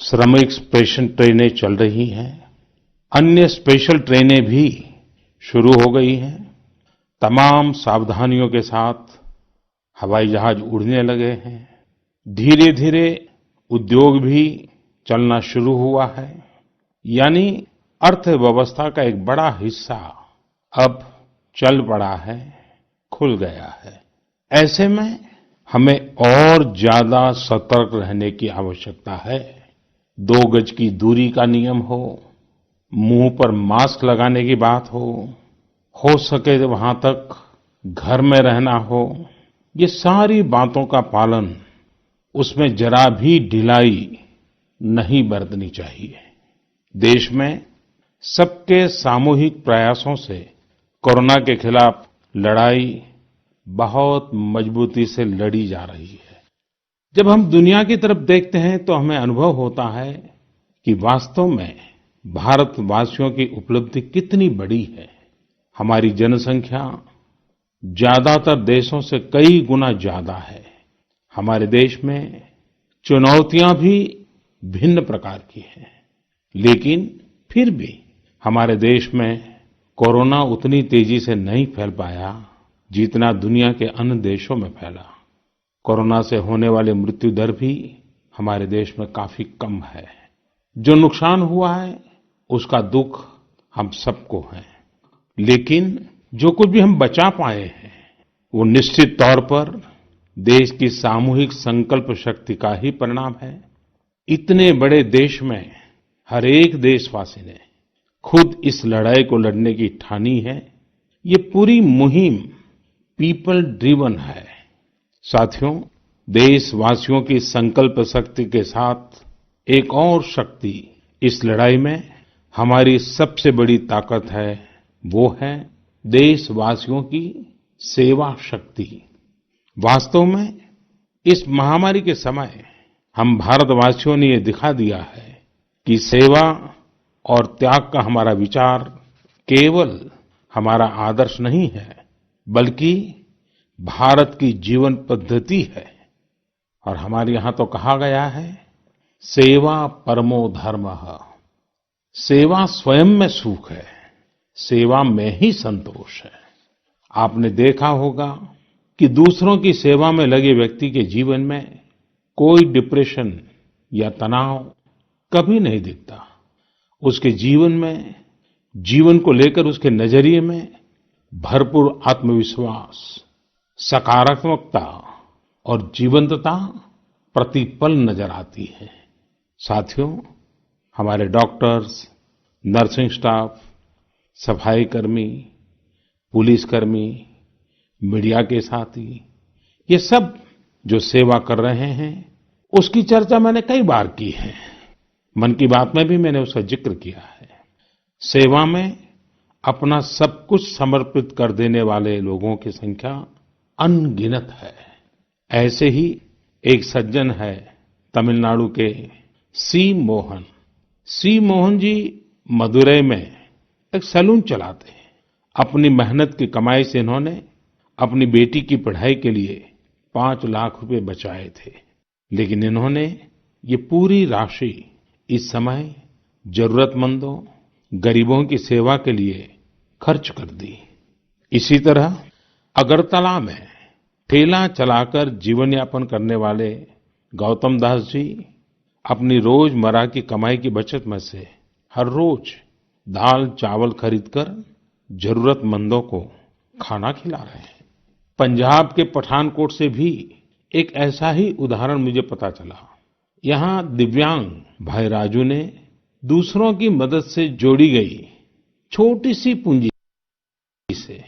श्रमिक स्पेशल ट्रेनें चल रही हैं, अन्य स्पेशल ट्रेनें भी शुरू हो गई हैं। तमाम सावधानियों के साथ हवाई जहाज उड़ने लगे हैं। धीरे धीरे उद्योग भी चलना शुरू हुआ है। यानी अर्थव्यवस्था का एक बड़ा हिस्सा अब चल पड़ा है, खुल गया है। ऐसे में हमें और ज्यादा सतर्क रहने की आवश्यकता है। 2 गज की दूरी का नियम हो, मुंह पर मास्क लगाने की बात हो सके तो वहां तक घर में रहना हो, ये सारी बातों का पालन, उसमें जरा भी ढिलाई नहीं बरतनी चाहिए। देश में सबके सामूहिक प्रयासों से कोरोना के खिलाफ लड़ाई बहुत मजबूती से लड़ी जा रही है। जब हम दुनिया की तरफ देखते हैं तो हमें अनुभव होता है कि वास्तव में भारतवासियों की उपलब्धि कितनी बड़ी है। हमारी जनसंख्या ज्यादातर देशों से कई गुना ज्यादा है। हमारे देश में चुनौतियां भी भिन्न प्रकार की हैं, लेकिन फिर भी हमारे देश में कोरोना उतनी तेजी से नहीं फैल पाया जितना दुनिया के अन्य देशों में फैला। कोरोना से होने वाली मृत्यु दर भी हमारे देश में काफी कम है। जो नुकसान हुआ है उसका दुख हम सबको है, लेकिन जो कुछ भी हम बचा पाए हैं वो निश्चित तौर पर देश की सामूहिक संकल्प शक्ति का ही परिणाम है। इतने बड़े देश में हर एक देशवासी ने खुद इस लड़ाई को लड़ने की ठानी है। ये पूरी मुहिम पीपल ड्रिवन है। साथियों, देशवासियों की संकल्प शक्ति के साथ एक और शक्ति इस लड़ाई में हमारी सबसे बड़ी ताकत है, वो है देशवासियों की सेवा शक्ति। वास्तव में इस महामारी के समय हम भारतवासियों ने ये दिखा दिया है कि सेवा और त्याग का हमारा विचार केवल हमारा आदर्श नहीं है, बल्कि भारत की जीवन पद्धति है। और हमारे यहाँ तो कहा गया है, सेवा परमो धर्मः। सेवा स्वयं में सुख है, सेवा में ही संतोष है। आपने देखा होगा कि दूसरों की सेवा में लगे व्यक्ति के जीवन में कोई डिप्रेशन या तनाव कभी नहीं दिखता। उसके जीवन में, जीवन को लेकर उसके नजरिए में भरपूर आत्मविश्वास, सकारात्मकता और जीवंतता प्रतिपल नजर आती है। साथियों, हमारे डॉक्टर्स, नर्सिंग स्टाफ, सफाई कर्मी, पुलिसकर्मी, मीडिया के साथी, ये सब जो सेवा कर रहे हैं, उसकी चर्चा मैंने कई बार की है। मन की बात में भी मैंने उसका जिक्र किया है। सेवा में अपना सब कुछ समर्पित कर देने वाले लोगों की संख्या अनगिनत है। ऐसे ही एक सज्जन है तमिलनाडु के सी मोहन। सी मोहन जी मदुरई में एक सैलून चलाते हैं। अपनी मेहनत की कमाई से इन्होंने अपनी बेटी की पढ़ाई के लिए 5 लाख रुपए बचाए थे, लेकिन इन्होंने ये पूरी राशि इस समय जरूरतमंदों, गरीबों की सेवा के लिए खर्च कर दी। इसी तरह अगरतला में ठेला चलाकर जीवन यापन करने वाले गौतम दास जी अपनी रोजमर्रा की कमाई की बचत में से हर रोज दाल चावल खरीदकर जरूरतमंदों को खाना खिला रहे हैं। पंजाब के पठानकोट से भी एक ऐसा ही उदाहरण मुझे पता चला। यहाँ दिव्यांग भाई राजू ने दूसरों की मदद से जोड़ी गई छोटी सी पूंजी से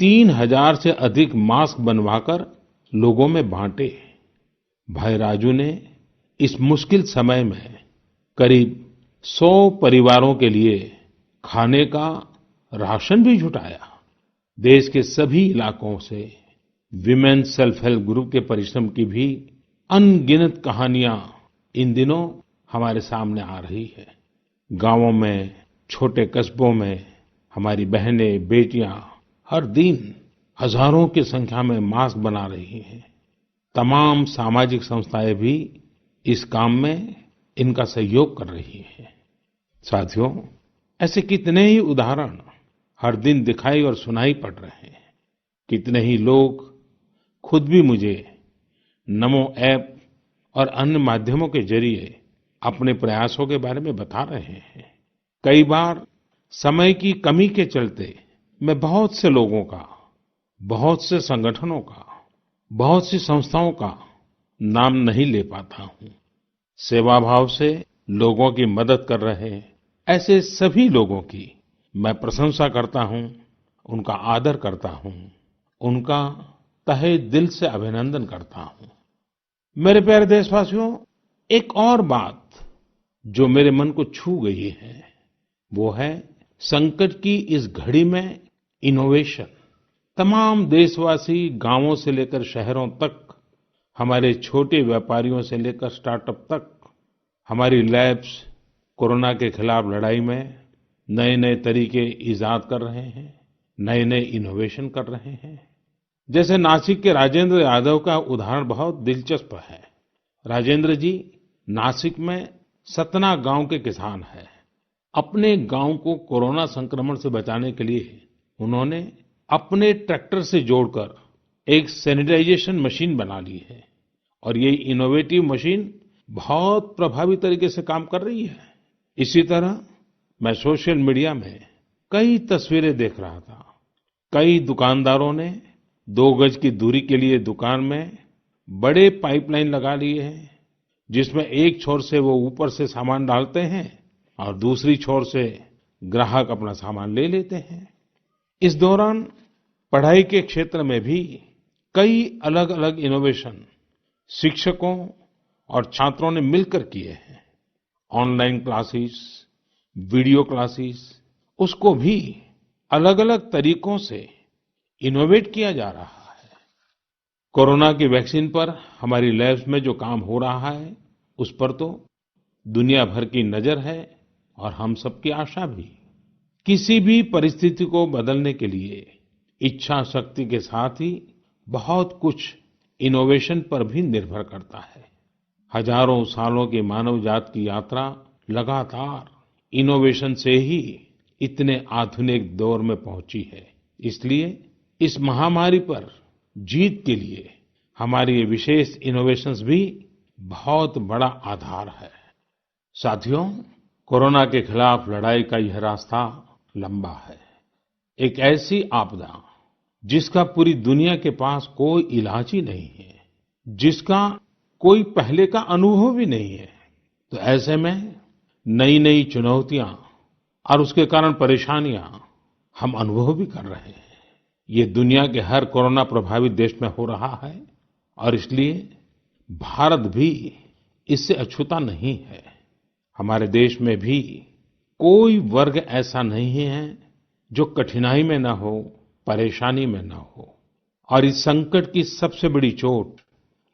3000 से अधिक मास्क बनवाकर लोगों में बांटे। भाई राजू ने इस मुश्किल समय में करीब 100 परिवारों के लिए खाने का राशन भी जुटाया। देश के सभी इलाकों से विमेन सेल्फ हेल्प ग्रुप के परिश्रम की भी अनगिनत कहानियां इन दिनों हमारे सामने आ रही है। गांवों में, छोटे कस्बों में हमारी बहनें, बेटियां हर दिन हजारों की संख्या में मास्क बना रही हैं। तमाम सामाजिक संस्थाएं भी इस काम में इनका सहयोग कर रही है। साथियों, ऐसे कितने ही उदाहरण हर दिन दिखाई और सुनाई पड़ रहे हैं। कितने ही लोग खुद भी मुझे नमो ऐप और अन्य माध्यमों के जरिए अपने प्रयासों के बारे में बता रहे हैं। कई बार समय की कमी के चलते मैं बहुत से लोगों का, बहुत से संगठनों का, बहुत सी संस्थाओं का नाम नहीं ले पाता हूँ। सेवाभाव से लोगों की मदद कर रहे ऐसे सभी लोगों की मैं प्रशंसा करता हूँ, उनका आदर करता हूँ, उनका तहे दिल से अभिनंदन करता हूँ। मेरे प्यारे देशवासियों, एक और बात जो मेरे मन को छू गई है, वो है संकट की इस घड़ी में इनोवेशन। तमाम देशवासी गांवों से लेकर शहरों तक, हमारे छोटे व्यापारियों से लेकर स्टार्टअप तक, हमारी लैब्स कोरोना के खिलाफ लड़ाई में नए-नए तरीके इजाद कर रहे हैं, नए-नए इनोवेशन कर रहे हैं। जैसे नासिक के राजेंद्र यादव का उदाहरण बहुत दिलचस्प है। राजेंद्र जी नासिक में सतना गांव के किसान हैं। अपने गांव को कोरोना संक्रमण से बचाने के लिए उन्होंने अपने ट्रैक्टर से जोड़कर एक सैनिटाइजेशन मशीन बना ली है और ये इनोवेटिव मशीन बहुत प्रभावी तरीके से काम कर रही है। इसी तरह मैं सोशल मीडिया में कई तस्वीरें देख रहा था। कई दुकानदारों ने 2 गज की दूरी के लिए दुकान में बड़े पाइपलाइन लगा लिए हैं, जिसमें एक छोर से वो ऊपर से सामान डालते हैं और दूसरी छोर से ग्राहक अपना सामान ले लेते हैं। इस दौरान पढ़ाई के क्षेत्र में भी कई अलग-अलग इनोवेशन शिक्षकों और छात्रों ने मिलकर किए हैं। ऑनलाइन क्लासेस, वीडियो क्लासेस, उसको भी अलग-अलग तरीकों से इनोवेट किया जा रहा है। कोरोना की वैक्सीन पर हमारी लैब्स में जो काम हो रहा है, उस पर तो दुनिया भर की नजर है और हम सबकी आशा भी। किसी भी परिस्थिति को बदलने के लिए इच्छा शक्ति के साथ ही बहुत कुछ इनोवेशन पर भी निर्भर करता है। हजारों सालों की मानव जात की यात्रा लगातार इनोवेशन से ही इतने आधुनिक दौर में पहुंची है। इसलिए इस महामारी पर जीत के लिए हमारी ये विशेष इनोवेशंस भी बहुत बड़ा आधार है। साथियों, कोरोना के खिलाफ लड़ाई का यह रास्ता लंबा है। एक ऐसी आपदा जिसका पूरी दुनिया के पास कोई इलाज ही नहीं है, जिसका कोई पहले का अनुभव भी नहीं है, तो ऐसे में नई-नई चुनौतियां और उसके कारण परेशानियां हम अनुभव भी कर रहे हैं। ये दुनिया के हर कोरोना प्रभावित देश में हो रहा है और इसलिए भारत भी इससे अछूता नहीं है। हमारे देश में भी कोई वर्ग ऐसा नहीं है जो कठिनाई में न हो, परेशानी में न हो। और इस संकट की सबसे बड़ी चोट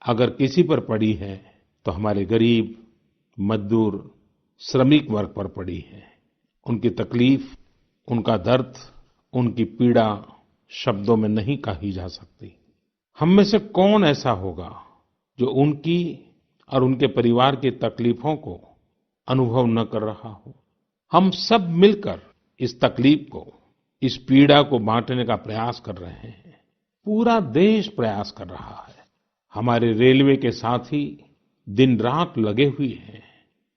अगर किसी पर पड़ी है तो हमारे गरीब, मजदूर, श्रमिक वर्ग पर पड़ी है। उनकी तकलीफ, उनका दर्द, उनकी पीड़ा शब्दों में नहीं कही जा सकती। हम में से कौन ऐसा होगा जो उनकी और उनके परिवार की तकलीफों को अनुभव न कर रहा हो। हम सब मिलकर इस तकलीफ को, इस पीड़ा को बांटने का प्रयास कर रहे हैं। पूरा देश प्रयास कर रहा है। हमारे रेलवे के साथी दिन रात लगे हुए हैं।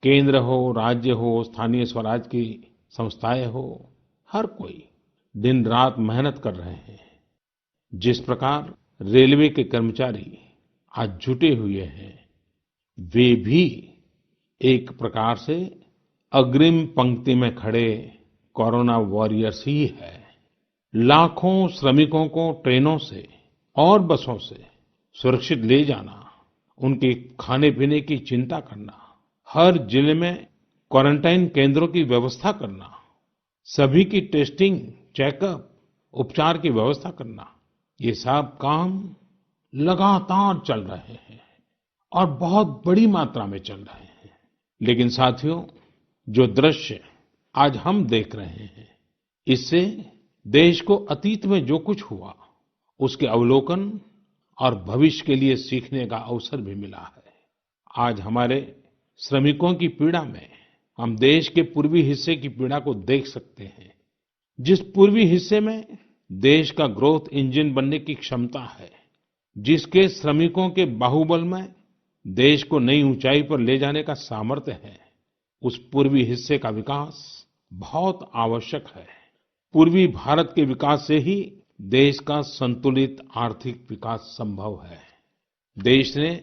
केंद्र हो, राज्य हो, स्थानीय स्वराज की संस्थाएं हो, हर कोई दिन रात मेहनत कर रहे हैं। जिस प्रकार रेलवे के कर्मचारी आज जुटे हुए हैं, वे भी एक प्रकार से अग्रिम पंक्ति में खड़े कोरोना वॉरियर्स ही है। लाखों श्रमिकों को ट्रेनों से और बसों से सुरक्षित ले जाना, उनके खाने पीने की चिंता करना, हर जिले में क्वारंटाइन केंद्रों की व्यवस्था करना, सभी की टेस्टिंग, चेकअप, उपचार की व्यवस्था करना, ये सब काम लगातार चल रहे हैं और बहुत बड़ी मात्रा में चल रहे हैं। लेकिन साथियों, जो दृश्य आज हम देख रहे हैं, इससे देश को अतीत में जो कुछ हुआ, उसके अवलोकन और भविष्य के लिए सीखने का अवसर भी मिला है। आज हमारे श्रमिकों की पीड़ा में हम देश के पूर्वी हिस्से की पीड़ा को देख सकते हैं। जिस पूर्वी हिस्से में देश का ग्रोथ इंजन बनने की क्षमता है, जिसके श्रमिकों के बाहुबल में देश को नई ऊंचाई पर ले जाने का सामर्थ्य है, उस पूर्वी हिस्से का विकास बहुत आवश्यक है। पूर्वी भारत के विकास से ही देश का संतुलित आर्थिक विकास संभव है। देश ने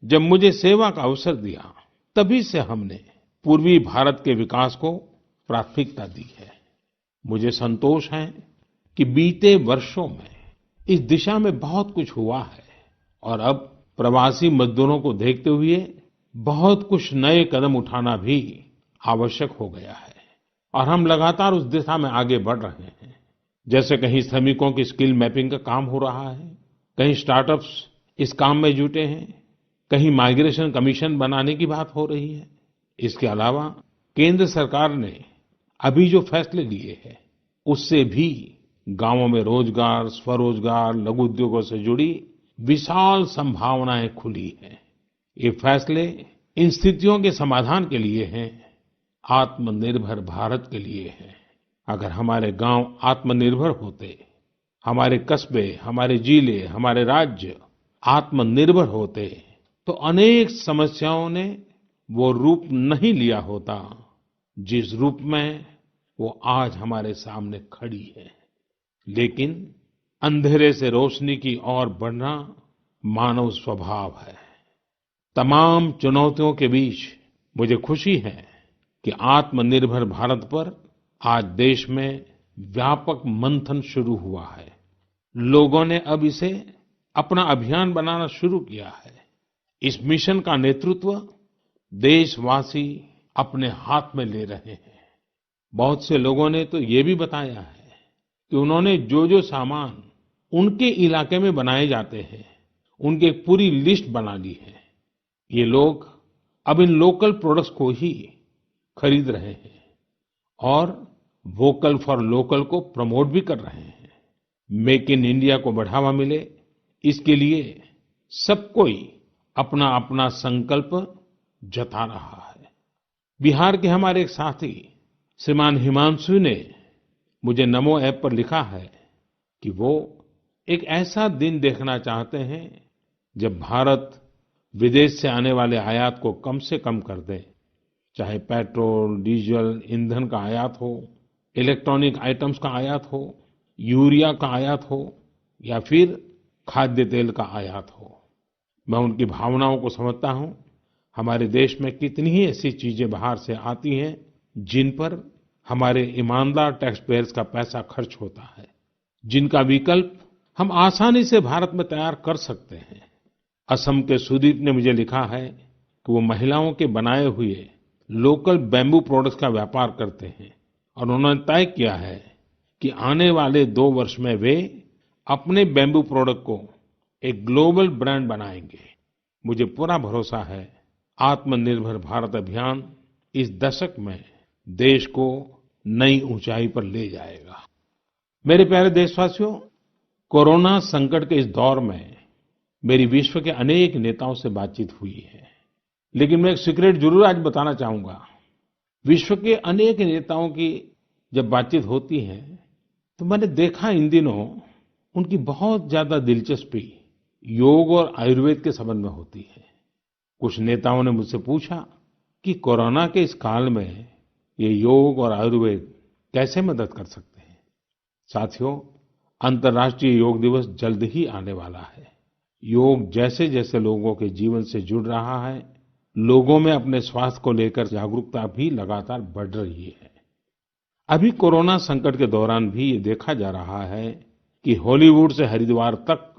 जब मुझे सेवा का अवसर दिया, तभी से हमने पूर्वी भारत के विकास को प्राथमिकता दी है। मुझे संतोष है कि बीते वर्षों में इस दिशा में बहुत कुछ हुआ है और अब प्रवासी मजदूरों को देखते हुए बहुत कुछ नए कदम उठाना भी आवश्यक हो गया है और हम लगातार उस दिशा में आगे बढ़ रहे हैं। जैसे कहीं श्रमिकों की स्किल मैपिंग का काम हो रहा है, कहीं स्टार्टअप्स इस काम में जुटे हैं, कहीं माइग्रेशन कमीशन बनाने की बात हो रही है। इसके अलावा केंद्र सरकार ने अभी जो फैसले लिए हैं, उससे भी गांवों में रोजगार, स्वरोजगार, लघु उद्योगों से जुड़ी विशाल संभावनाएं खुली हैं। ये फैसले इन स्थितियों के समाधान के लिए हैं, आत्मनिर्भर भारत के लिए हैं। अगर हमारे गांव आत्मनिर्भर होते, हमारे कस्बे, हमारे जिले, हमारे राज्य आत्मनिर्भर होते, तो अनेक समस्याओं ने वो रूप नहीं लिया होता जिस रूप में वो आज हमारे सामने खड़ी है। लेकिन अंधेरे से रोशनी की ओर बढ़ना मानव स्वभाव है। तमाम चुनौतियों के बीच मुझे खुशी है कि आत्मनिर्भर भारत पर आज देश में व्यापक मंथन शुरू हुआ है। लोगों ने अब इसे अपना अभियान बनाना शुरू किया है। इस मिशन का नेतृत्व देशवासी अपने हाथ में ले रहे हैं। बहुत से लोगों ने तो ये भी बताया है कि उन्होंने जो सामान उनके इलाके में बनाए जाते हैं, उनकी एक पूरी लिस्ट बना ली है। ये लोग अब इन लोकल प्रोडक्ट्स को ही खरीद रहे हैं और वोकल फॉर लोकल को प्रमोट भी कर रहे हैं। मेक इन इंडिया को बढ़ावा मिले, इसके लिए सब कोई अपना अपना संकल्प जता रहा है। बिहार के हमारे एक साथी श्रीमान हिमांशु ने मुझे नमो ऐप पर लिखा है कि वो एक ऐसा दिन देखना चाहते हैं जब भारत विदेश से आने वाले आयात को कम से कम कर दे, चाहे पेट्रोल, डीजल, ईंधन का आयात हो, इलेक्ट्रॉनिक आइटम्स का आयात हो, यूरिया का आयात हो या फिर खाद्य तेल का आयात हो। मैं उनकी भावनाओं को समझता हूं। हमारे देश में कितनी ही ऐसी चीजें बाहर से आती हैं जिन पर हमारे ईमानदार टैक्स पेयर्स का पैसा खर्च होता है, जिनका विकल्प हम आसानी से भारत में तैयार कर सकते हैं। असम के सुदीप ने मुझे लिखा है कि वो महिलाओं के बनाए हुए लोकल बैम्बू प्रोडक्ट्स का व्यापार करते हैं और उन्होंने तय किया है कि आने वाले 2 वर्ष में वे अपने बैम्बू प्रोडक्ट को एक ग्लोबल ब्रांड बनाएंगे। मुझे पूरा भरोसा है आत्मनिर्भर भारत अभियान इस दशक में देश को नई ऊंचाई पर ले जाएगा। मेरे प्यारे देशवासियों, कोरोना संकट के इस दौर में मेरी विश्व के अनेक नेताओं से बातचीत हुई है, लेकिन मैं एक सीक्रेट जरूर आज बताना चाहूंगा। विश्व के अनेक नेताओं की जब बातचीत होती है तो मैंने देखा इन दिनों उनकी बहुत ज्यादा दिलचस्पी योग और आयुर्वेद के संबंध में होती है। कुछ नेताओं ने मुझसे पूछा कि कोरोना के इस काल में ये योग और आयुर्वेद कैसे मदद कर सकते हैं। साथियों, अंतर्राष्ट्रीय योग दिवस जल्द ही आने वाला है। योग जैसे जैसे लोगों के जीवन से जुड़ रहा है, लोगों में अपने स्वास्थ्य को लेकर जागरूकता भी लगातार बढ़ रही है। अभी कोरोना संकट के दौरान भी ये देखा जा रहा है कि हॉलीवुड से हरिद्वार तक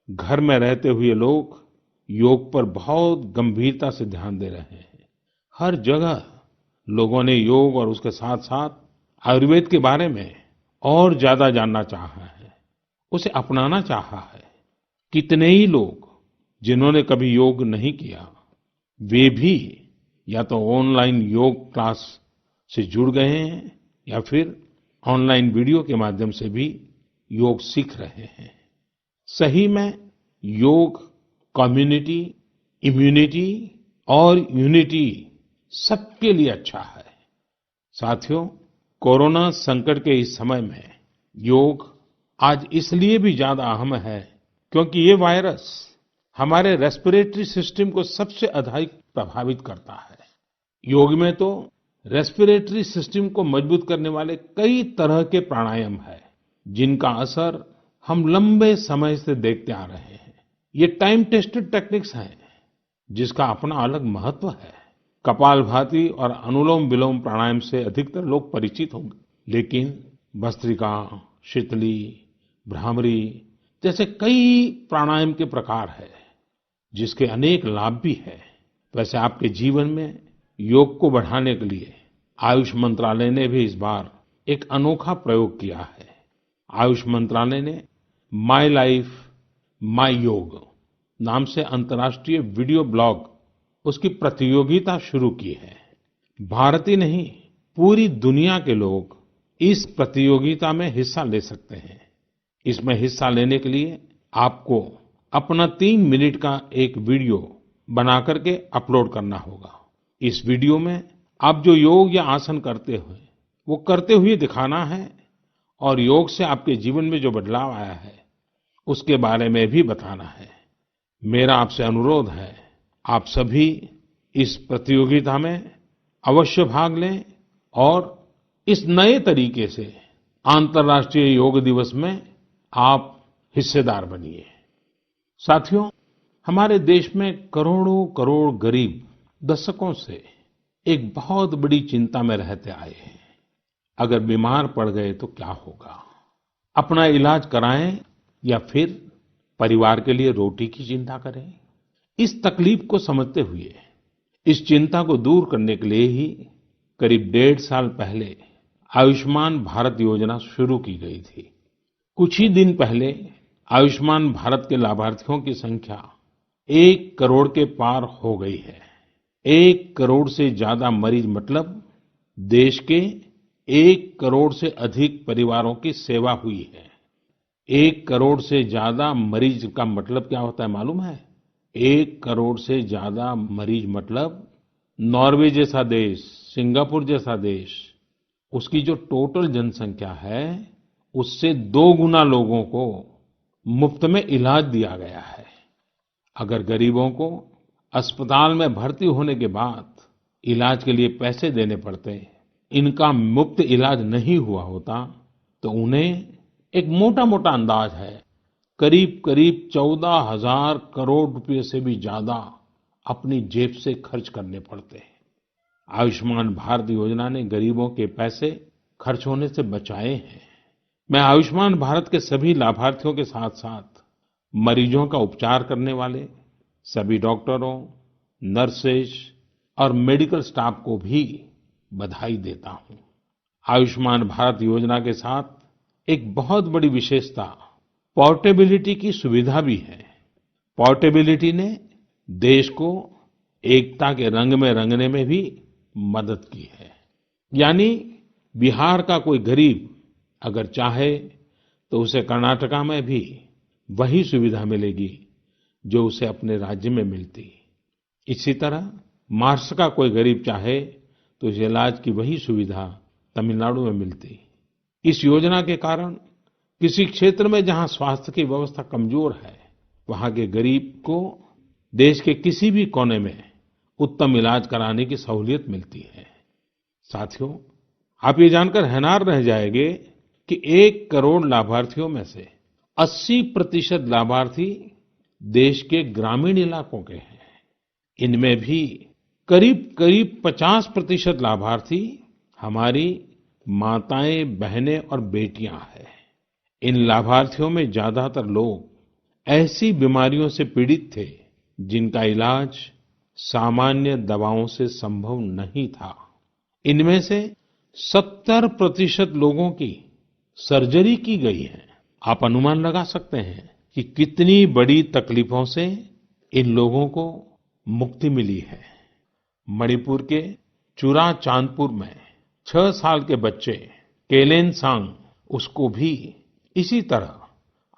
घर में रहते हुए लोग योग पर बहुत गंभीरता से ध्यान दे रहे हैं। हर जगह लोगों ने योग और उसके साथ साथ आयुर्वेद के बारे में और ज्यादा जानना चाहा है, उसे अपनाना चाहा है। कितने ही लोग जिन्होंने कभी योग नहीं किया, वे भी या तो ऑनलाइन योग क्लास से जुड़ गए हैं या फिर ऑनलाइन वीडियो के माध्यम से भी योग सीख रहे हैं। सही में योग कम्युनिटी, इम्यूनिटी और यूनिटी सबके लिए अच्छा है। साथियों, कोरोना संकट के इस समय में योग आज इसलिए भी ज्यादा अहम है क्योंकि ये वायरस हमारे रेस्पिरेटरी सिस्टम को सबसे अधिक प्रभावित करता है। योग में तो रेस्पिरेटरी सिस्टम को मजबूत करने वाले कई तरह के प्राणायाम है जिनका असर हम लंबे समय से देखते आ रहे हैं। ये टाइम टेस्टेड टेक्निक्स हैं जिसका अपना अलग महत्व है। कपालभाति और अनुलोम विलोम प्राणायाम से अधिकतर लोग परिचित होंगे, लेकिन भस्त्रिका, शीतली, भ्रामरी जैसे कई प्राणायाम के प्रकार है जिसके अनेक लाभ भी है। वैसे आपके जीवन में योग को बढ़ाने के लिए आयुष मंत्रालय ने भी इस बार एक अनोखा प्रयोग किया है। आयुष मंत्रालय ने माय लाइफ माय योग नाम से अंतर्राष्ट्रीय वीडियो ब्लॉग उसकी प्रतियोगिता शुरू की है। भारत ही नहीं, पूरी दुनिया के लोग इस प्रतियोगिता में हिस्सा ले सकते हैं। इसमें हिस्सा लेने के लिए आपको अपना 3 मिनट का एक वीडियो बना करके अपलोड करना होगा। इस वीडियो में आप जो योग या आसन करते हुए वो करते हुए दिखाना है और योग से आपके जीवन में जो बदलाव आया है उसके बारे में भी बताना है। मेरा आपसे अनुरोध है, आप सभी इस प्रतियोगिता में अवश्य भाग लें और इस नए तरीके से अंतर्राष्ट्रीय योग दिवस में आप हिस्सेदार बनिए। साथियों, हमारे देश में करोड़ों करोड़ गरीब दशकों से एक बहुत बड़ी चिंता में रहते आए हैं। अगर बीमार पड़ गए तो क्या होगा? अपना इलाज कराएं या फिर परिवार के लिए रोटी की चिंता करें? इस तकलीफ को समझते हुए इस चिंता को दूर करने के लिए ही करीब 1.5 साल पहले आयुष्मान भारत योजना शुरू की गई थी। कुछ ही दिन पहले आयुष्मान भारत के लाभार्थियों की संख्या 1 करोड़ के पार हो गई है। 1 करोड़ से ज्यादा मरीज मतलब देश के 1 करोड़ से अधिक परिवारों की सेवा हुई है। 1 करोड़ से ज्यादा मरीज का मतलब क्या होता है मालूम है? 1 करोड़ से ज्यादा मरीज मतलब नॉर्वे जैसा देश, सिंगापुर जैसा देश, उसकी जो टोटल जनसंख्या है उससे 2 गुना लोगों को मुफ्त में इलाज दिया गया है। अगर गरीबों को अस्पताल में भर्ती होने के बाद इलाज के लिए पैसे देने पड़ते, इनका मुफ्त इलाज नहीं हुआ होता तो उन्हें एक मोटा-मोटा अंदाज है करीब करीब 14,000 करोड़ रुपए से भी ज्यादा अपनी जेब से खर्च करने पड़ते हैं। आयुष्मान भारत योजना ने गरीबों के पैसे खर्च होने से बचाए हैं। मैं आयुष्मान भारत के सभी लाभार्थियों के साथ-साथ मरीजों का उपचार करने वाले सभी डॉक्टरों, नर्सेज और मेडिकल स्टाफ को भी बधाई देता हूं। आयुष्मान भारत योजना के साथ एक बहुत बड़ी विशेषता पोर्टेबिलिटी की सुविधा भी है। पोर्टेबिलिटी ने देश को एकता के रंग में रंगने में भी मदद की है। यानी बिहार का कोई गरीब अगर चाहे तो उसे कर्नाटका में भी वही सुविधा मिलेगी जो उसे अपने राज्य में मिलती। इसी तरह महाराष्ट्र का कोई गरीब चाहे तो उसे इलाज की वही सुविधा तमिलनाडु में मिलती। इस योजना के कारण किसी क्षेत्र में जहां स्वास्थ्य की व्यवस्था कमजोर है, वहां के गरीब को देश के किसी भी कोने में उत्तम इलाज कराने की सहूलियत मिलती है। साथियों, आप ये जानकर हैरान रह जाएंगे कि 1 करोड़ लाभार्थियों में से 80% लाभार्थी देश के ग्रामीण इलाकों के हैं। इनमें भी करीब-करीब 50% लाभार्थी हमारी माताएं, बहनें और बेटियां हैं। इन लाभार्थियों में ज्यादातर लोग ऐसी बीमारियों से पीड़ित थे जिनका इलाज सामान्य दवाओं से संभव नहीं था। इनमें से 70% लोगों की सर्जरी की गई है। आप अनुमान लगा सकते हैं कि कितनी बड़ी तकलीफों से इन लोगों को मुक्ति मिली है। मणिपुर के चुराचांदपुर में 6 साल के बच्चे केलेनसांग, उसको भी इसी तरह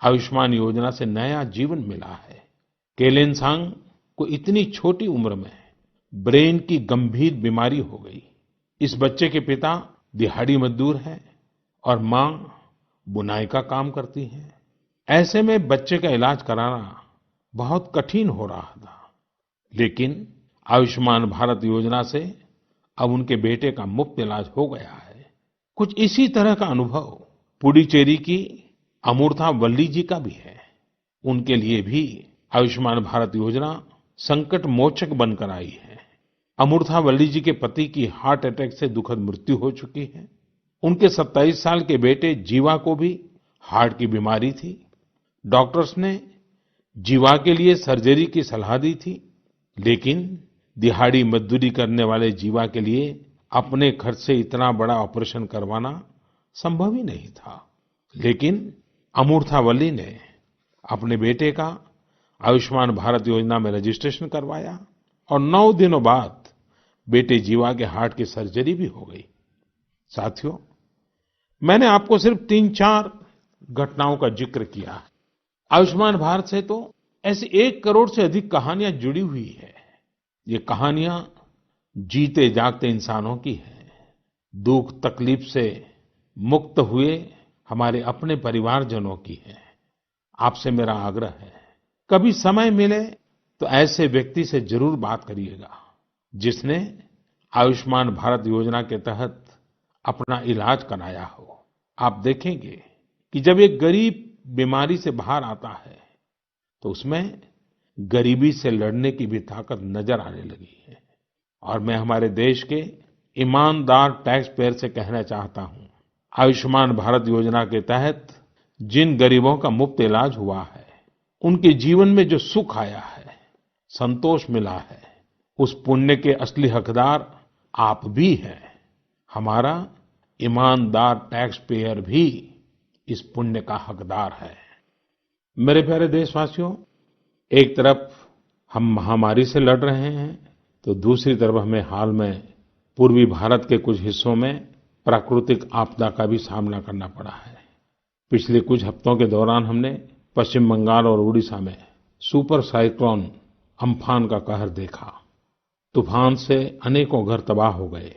आयुष्मान योजना से नया जीवन मिला है। केलेनसांग को इतनी छोटी उम्र में ब्रेन की गंभीर बीमारी हो गई। इस बच्चे के पिता दिहाड़ी मजदूर हैं और माँ बुनाई का काम करती हैं। ऐसे में बच्चे का इलाज कराना बहुत कठिन हो रहा था। लेकिन आयुष्मान भारत योजना से अब उनके बेटे का मुफ्त इलाज हो गया है। कुछ इसी तरह का अनुभव पुडुचेरी की अमूर्था वल्ली जी का भी है। उनके लिए भी आयुष्मान भारत योजना संकट मोचक बनकर आई है। अमूर्था वल्ली जी के पति की हार्ट अटैक से दुखद मृत्यु हो चुकी है। उनके 27 साल के बेटे जीवा को भी हार्ट की बीमारी थी। डॉक्टर्स ने जीवा के लिए सर्जरी की सलाह दी थी, लेकिन दिहाड़ी मजदूरी करने वाले जीवा के लिए अपने खर्च से इतना बड़ा ऑपरेशन करवाना संभव ही नहीं था। लेकिन अमूर्था वल्ली ने अपने बेटे का आयुष्मान भारत योजना में रजिस्ट्रेशन करवाया और 9 दिनों बाद बेटे जीवा के हार्ट की सर्जरी भी हो गई। साथियों, मैंने आपको सिर्फ 3-4 घटनाओं का जिक्र किया है। आयुष्मान भारत से तो ऐसी 1 करोड़ से अधिक कहानियां जुड़ी हुई है। ये कहानियां जीते जागते इंसानों की हैं। दुख तकलीफ से मुक्त हुए हमारे अपने परिवारजनों की है। आपसे मेरा आग्रह है, कभी समय मिले तो ऐसे व्यक्ति से जरूर बात करिएगा जिसने आयुष्मान भारत योजना के तहत अपना इलाज कराया हो। आप देखेंगे कि जब एक गरीब बीमारी से बाहर आता है तो उसमें गरीबी से लड़ने की भी ताकत नजर आने लगी है। और मैं हमारे देश के ईमानदार टैक्स पेयर से कहना चाहता हूं, आयुष्मान भारत योजना के तहत जिन गरीबों का मुफ्त इलाज हुआ है, उनके जीवन में जो सुख आया है, संतोष मिला है, उस पुण्य के असली हकदार आप भी हैं। हमारा ईमानदार टैक्स पेयर भी इस पुण्य का हकदार है। मेरे प्यारे देशवासियों, एक तरफ हम महामारी से लड़ रहे हैं तो दूसरी तरफ हमें हाल में पूर्वी भारत के कुछ हिस्सों में प्राकृतिक आपदा का भी सामना करना पड़ा है। पिछले कुछ हफ्तों के दौरान हमने पश्चिम बंगाल और उड़ीसा में सुपर साइक्लोन अम्फान का कहर देखा। तूफान से अनेकों घर तबाह हो गए,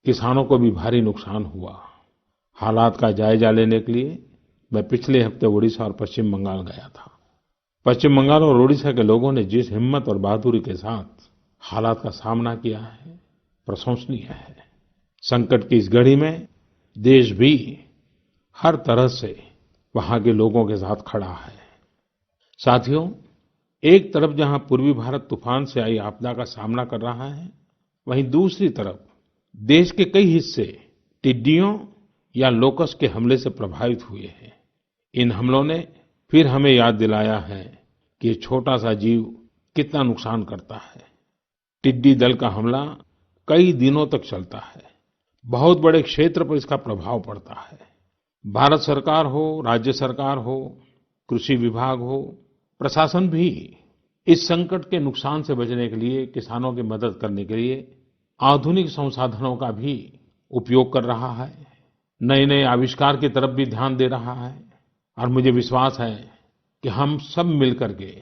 किसानों को भी भारी नुकसान हुआ। हालात का जायजा लेने के लिए मैं पिछले हफ्ते उड़ीसा और पश्चिम बंगाल गया था। पश्चिम बंगाल और उड़ीसा के लोगों ने जिस हिम्मत और बहादुरी के साथ हालात का सामना किया है, प्रशंसनीय है। संकट की इस घड़ी में देश भी हर तरह से वहां के लोगों के साथ खड़ा है। साथियों, एक तरफ जहां पूर्वी भारत तूफान से आई आपदा का सामना कर रहा है, वहीं दूसरी तरफ देश के कई हिस्से टिड्डियों या लोकस्ट के हमले से प्रभावित हुए हैं। इन हमलों ने फिर हमें याद दिलाया है कि ये छोटा सा जीव कितना नुकसान करता है। टिड्डी दल का हमला कई दिनों तक चलता है। बहुत बड़े क्षेत्र पर इसका प्रभाव पड़ता है। भारत सरकार हो, राज्य सरकार हो, कृषि विभाग हो, प्रशासन भी इस संकट के नुकसान से बचने के लिए, किसानों की मदद करने के लिए आधुनिक संसाधनों का भी उपयोग कर रहा है। नए नए आविष्कार की तरफ भी ध्यान दे रहा है। और मुझे विश्वास है कि हम सब मिलकर के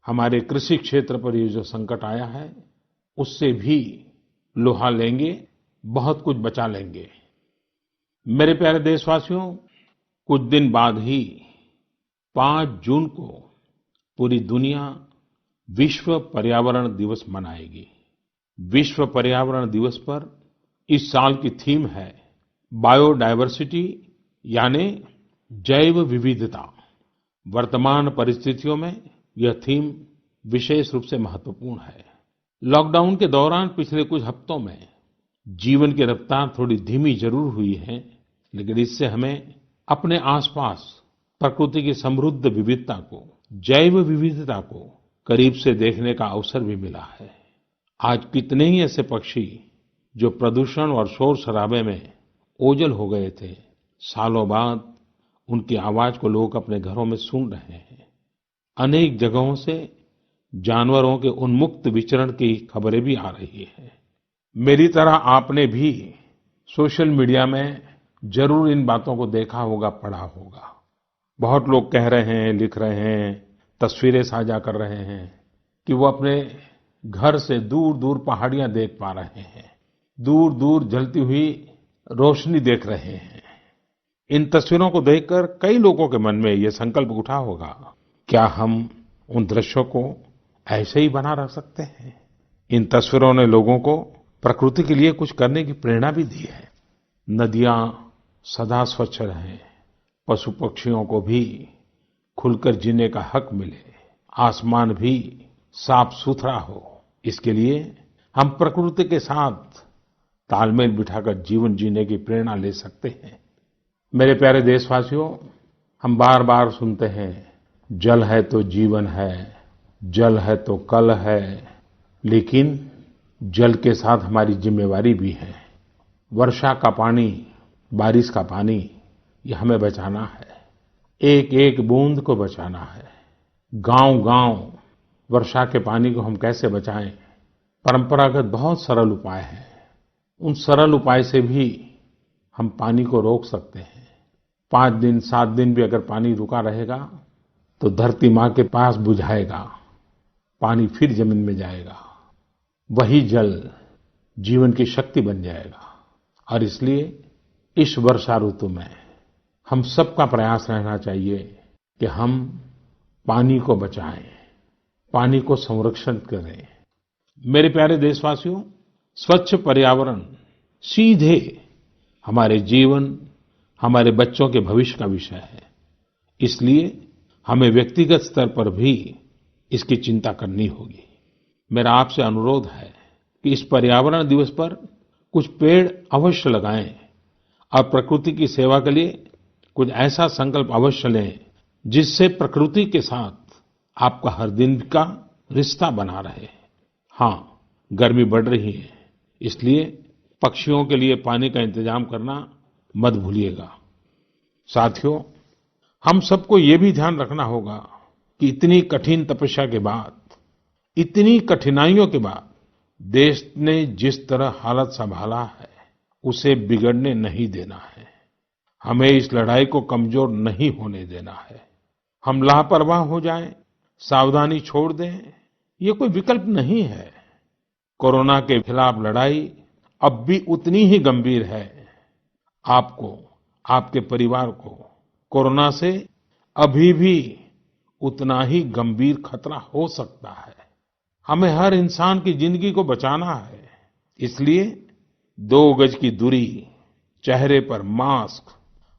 हमारे कृषि क्षेत्र पर ये जो संकट आया है, उससे भी लोहा लेंगे, बहुत कुछ बचा लेंगे। मेरे प्यारे देशवासियों, कुछ दिन बाद ही 5 जून को पूरी दुनिया विश्व पर्यावरण दिवस मनाएगी। विश्व पर्यावरण दिवस पर इस साल की थीम है बायोडायवर्सिटी, यानी जैव विविधता। वर्तमान परिस्थितियों में यह थीम विशेष रूप से महत्वपूर्ण है। लॉकडाउन के दौरान पिछले कुछ हफ्तों में जीवन की रफ्तार थोड़ी धीमी जरूर हुई है, लेकिन इससे हमें अपने आसपास प्रकृति की समृद्ध विविधता को, जैव विविधता को करीब से देखने का अवसर भी मिला है। आज कितने ही ऐसे पक्षी जो प्रदूषण और शोर शराबे में ओझल हो गए थे, सालों बाद उनकी आवाज को लोग अपने घरों में सुन रहे हैं। अनेक जगहों से जानवरों के उन्मुक्त विचरण की खबरें भी आ रही हैं। मेरी तरह आपने भी सोशल मीडिया में जरूर इन बातों को देखा होगा, पढ़ा होगा। बहुत लोग कह रहे हैं, लिख रहे हैं, तस्वीरें साझा कर रहे हैं कि वो अपने घर से दूर दूर पहाड़ियां देख पा रहे हैं, दूर दूर जलती हुई रोशनी देख रहे हैं। इन तस्वीरों को देखकर कई लोगों के मन में ये संकल्प उठा होगा, क्या हम उन दृश्यों को ऐसे ही बना रख सकते हैं? इन तस्वीरों ने लोगों को प्रकृति के लिए कुछ करने की प्रेरणा भी दी है। नदियां सदा स्वच्छ रहें, पशु पक्षियों को भी खुलकर जीने का हक मिले, आसमान भी साफ सुथरा हो, इसके लिए हम प्रकृति के साथ तालमेल बिठाकर जीवन जीने की प्रेरणा ले सकते हैं। मेरे प्यारे देशवासियों, हम बार बार सुनते हैं, जल है तो जीवन है, जल है तो कल है, लेकिन जल के साथ हमारी जिम्मेवारी भी है। वर्षा का पानी, बारिश का पानी, ये हमें बचाना है, एक एक बूंद को बचाना है। गांव-गांव वर्षा के पानी को हम कैसे बचाएं? परंपरागत बहुत सरल उपाय हैं। उन सरल उपाय से भी हम पानी को रोक सकते हैं। 5 दिन 7 दिन भी अगर पानी रुका रहेगा तो धरती माँ के पास बुझाएगा, पानी फिर जमीन में जाएगा, वही जल जीवन की शक्ति बन जाएगा। और इसलिए इस वर्षा ऋतु में हम सबका प्रयास रहना चाहिए कि हम पानी को बचाएं, पानी को संरक्षण करें। मेरे प्यारे देशवासियों, स्वच्छ पर्यावरण सीधे हमारे जीवन, हमारे बच्चों के भविष्य का विषय है। इसलिए हमें व्यक्तिगत स्तर पर भी इसकी चिंता करनी होगी। मेरा आपसे अनुरोध है कि इस पर्यावरण दिवस पर कुछ पेड़ अवश्य लगाएं और प्रकृति की सेवा के लिए कुछ ऐसा संकल्प अवश्य लें जिससे प्रकृति के साथ आपका हर दिन का रिश्ता बना रहे। हाँ, गर्मी बढ़ रही है, इसलिए पक्षियों के लिए पानी का इंतजाम करना मत भूलिएगा। साथियों, हम सबको ये भी ध्यान रखना होगा कि इतनी कठिन तपस्या के बाद, इतनी कठिनाइयों के बाद देश ने जिस तरह हालत संभाला है, उसे बिगड़ने नहीं देना है। हमें इस लड़ाई को कमजोर नहीं होने देना है। हम लापरवाह हो जाएं, सावधानी छोड़ दें, ये कोई विकल्प नहीं है। कोरोना के खिलाफ लड़ाई अब भी उतनी ही गंभीर है। आपको, आपके परिवार को कोरोना से अभी भी उतना ही गंभीर खतरा हो सकता है। हमें हर इंसान की जिंदगी को बचाना है। इसलिए 2 गज की दूरी, चेहरे पर मास्क,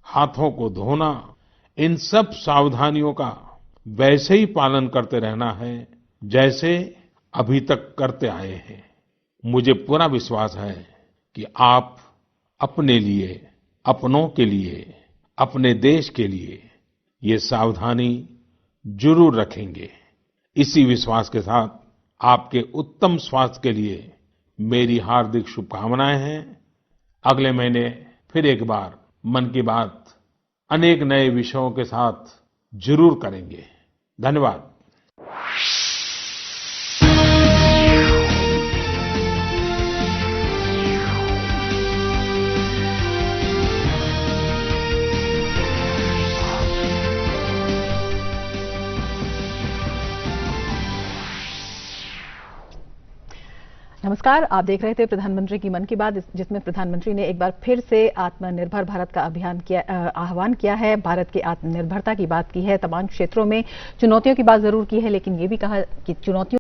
हाथों को धोना, इन सब सावधानियों का वैसे ही पालन करते रहना है जैसे अभी तक करते आए हैं। मुझे पूरा विश्वास है कि आप अपने लिए, अपनों के लिए, अपने देश के लिए ये सावधानी जरूर रखेंगे। इसी विश्वास के साथ आपके उत्तम स्वास्थ्य के लिए मेरी हार्दिक शुभकामनाएं हैं। अगले महीने फिर एक बार मन की बात अनेक नए विषयों के साथ जरूर करेंगे। धन्यवाद। नमस्कार, आप देख रहे थे प्रधानमंत्री की मन की बात, जिसमें प्रधानमंत्री ने एक बार फिर से आत्मनिर्भर भारत का अभियान आह्वान किया है। भारत की आत्मनिर्भरता की बात की है, तमाम क्षेत्रों में चुनौतियों की बात जरूर की है, लेकिन ये भी कहा कि चुनौतियों